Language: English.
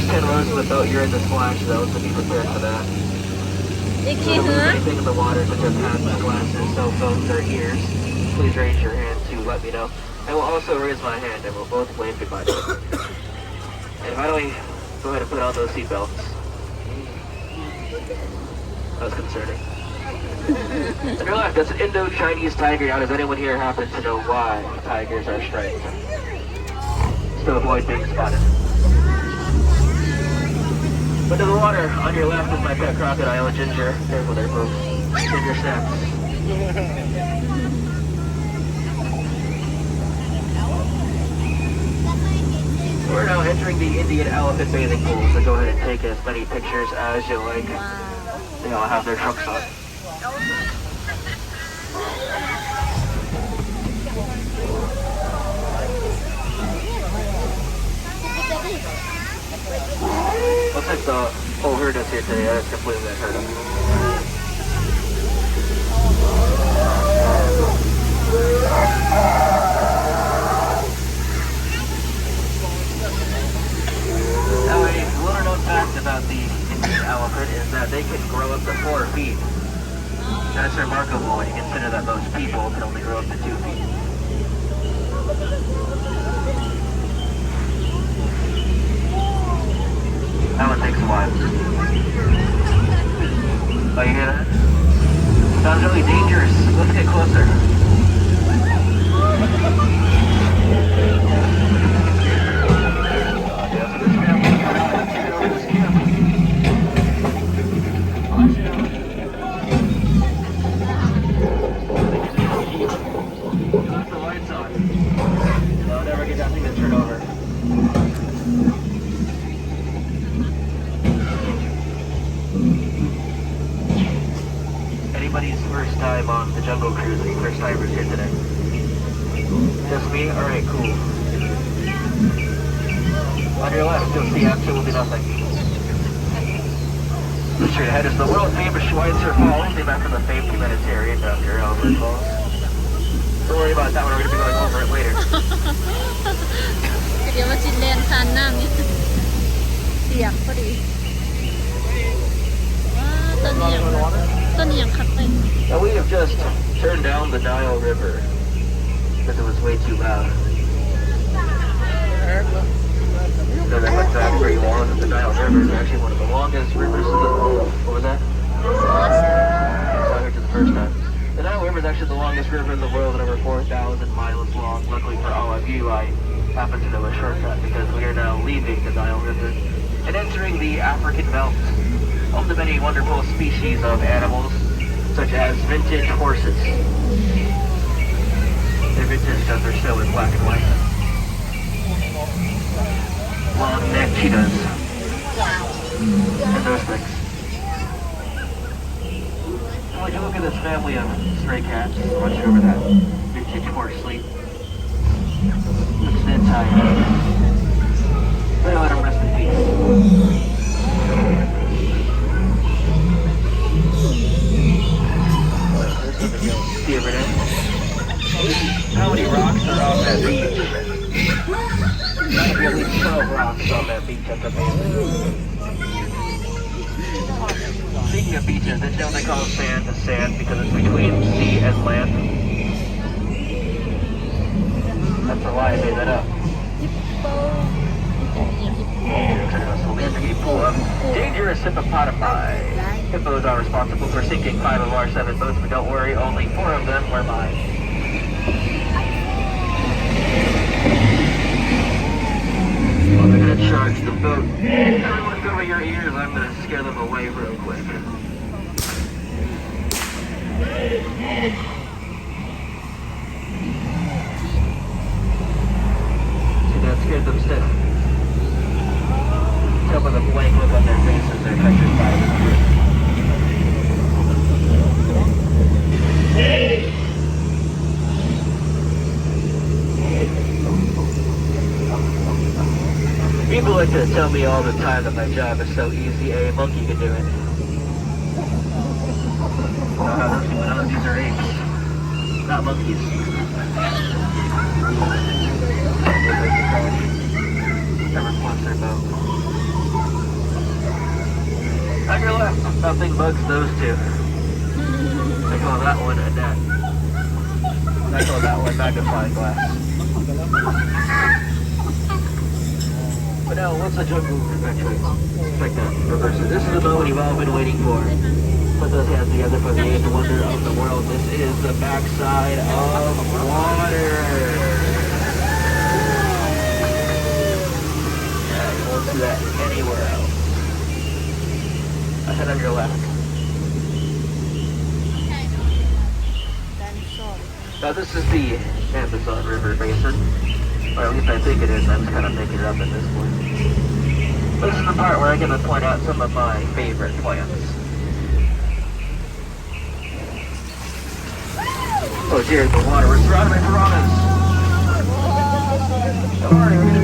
10 rows of the boat, you're in the splash zone, so be prepared for that. So if there's anything in the water, such as hats, glasses, cell phones, or ears, please raise your hand to let me know. I will also raise my hand, and we'll both wave goodbye to it. And finally, go ahead and put on those seatbelts. That was concerning. On your left, that's an Indo-Chinese tiger. Now, does anyone here happen to know why tigers are striped? To avoid being spotted. But in the water, on your left is my pet crocodile, Ginger. Careful there, folks. Ginger snaps. We're now entering the Indian elephant bathing pool, so go ahead and take as many pictures as you like. They all have their trunks on. Looks like the whole herd is here today. That's completely unheard of. Now, a little known fact about the Indian elephant is that they can grow up to 4 feet. That's remarkable when you consider that most people can only grow up to 2 feet. That one takes a while. Oh, you hear that? Sounds really dangerous. Let's get closer. Left the lights on. They'll never get that thing to turn over. Anybody's first time on the jungle cruise, the first timers here today? Just me? Alright, cool. On your left, you'll see absolutely nothing. Straight ahead is the world famous Schweitzer Falls, named after the famed humanitarian Dr. Albert Falls. Don't worry about that one, we're going to be going over it later. เดี๋ยวมาจินแลนทานน้ำนี่เสียงพอดีว้าต้นนี้ยังขัดไป Now we have just turned down the Nile River because it was way too loud. No, that's exactly where you want. The Nile River is actually one of the longest rivers in the world. What was that? I heard it the first time. The Nile River is actually the longest river in the world at over 4,000 miles long. Luckily for all of you, I happen to know a shortcut because we are now leaving the Nile River and entering the African belt, home to many wonderful species of animals, such as vintage horses. They're vintage because they're still in black and white. Long-necked cheetahs. And those things. And would you look at this family of stray cats? I'll watch you over that. Vintage horse sleep. Looks dead tired. But let them rest in peace. See over there? How many rocks are on that beach? At least 12 rocks on that beach at the base. Speaking of beaches, did you know they call sand because it's between sea and land? That's a lie, I made that up. So there's a pool of dangerous hippopotami. Hippos are responsible for sinking 5 of our 7 boats, but don't worry, only 4 of them were mine. Well, they're gonna charge the boat. Everyone cover your ears, I'm gonna scare them away real quick. See, that scared them stiff. Tell by the blank look on their faces, they're affected by the like to tell me all the time that my job is so easy. A monkey can do it. These are apes, not monkeys. Never wants their boat. On your left, nothing bugs those two. I call that one a net. I call that one magnifying glass. But now, what's a jungle actually? Like that, reverse it. This is the moment you've all been waiting for. Put those hands together for the eighth wonder of the world. This is the backside of water. Yeah, you won't see that anywhere else. Ahead on your left. Now this is the Amazon River Basin. Or at least I think it is. I'm just kind of making it up at this point. This is the part where I get to point out some of my favorite plants. Oh dear, the water. We're surrounded by piranhas. Don't worry,